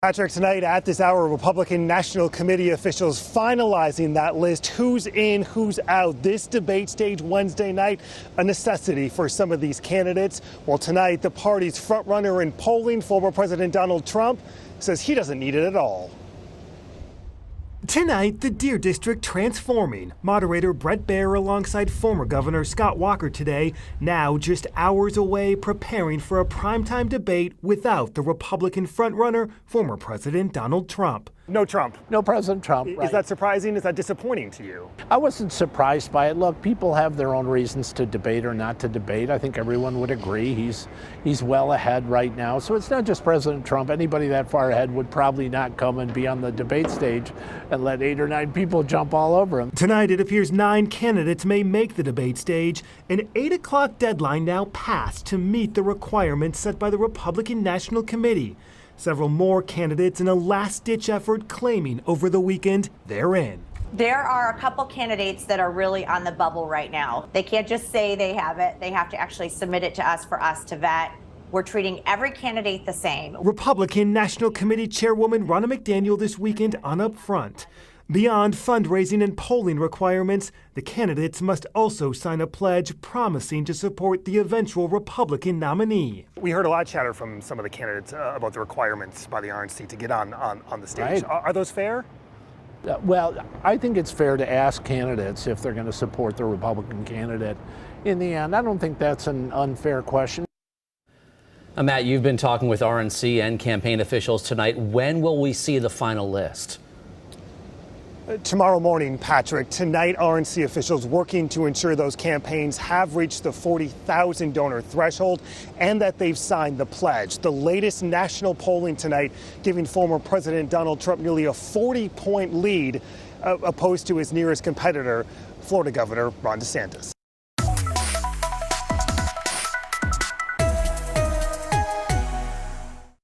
Patrick, tonight at this hour, Republican National Committee officials finalizing that list. Who's in, who's out. This debate stage Wednesday night, a necessity for some of these candidates. Well, tonight, the party's frontrunner in polling, former President Donald Trump, says he doesn't need it at all. Tonight, the Deer District transforming. Moderator Bret Baier alongside former Governor Scott Walker today, now just hours away, preparing for a primetime debate without the Republican frontrunner, former President Donald Trump. No Trump. No President Trump. Is that surprising? Is that disappointing to you? I wasn't surprised by it. Look, people have their own reasons to debate or not to debate. I think everyone would agree he's well ahead right now. So it's not just President Trump. Anybody that far ahead would probably not come and be on the debate stage and let 8 or 9 people jump all over him. Tonight, it appears 9 candidates may make the debate stage. An 8 o'clock deadline now passed to meet the requirements set by the Republican National Committee. Several more candidates in a last-ditch effort claiming over the weekend they're in. There are a couple candidates that are really on the bubble right now. They can't just say they have it. They have to actually submit it to us for us to vet. We're treating every candidate the same. Republican National Committee Chairwoman Ronna McDaniel this weekend on Up Front. Beyond fundraising and polling requirements, the candidates must also sign a pledge promising to support the eventual Republican nominee. We heard a lot of chatter from some of the candidates about the requirements by the RNC to get on the stage. Right. Are those fair? Well, I think it's fair to ask candidates if they're going to support the Republican candidate. In the end, I don't think that's an unfair question. Matt, you've been talking with RNC and campaign officials tonight. When will we see the final list? Tomorrow morning, Patrick. Tonight, RNC officials working to ensure those campaigns have reached the 40,000 donor threshold and that they've signed the pledge. The latest national polling tonight giving former President Donald Trump nearly a 40-point lead opposed to his nearest competitor, Florida Governor Ron DeSantis.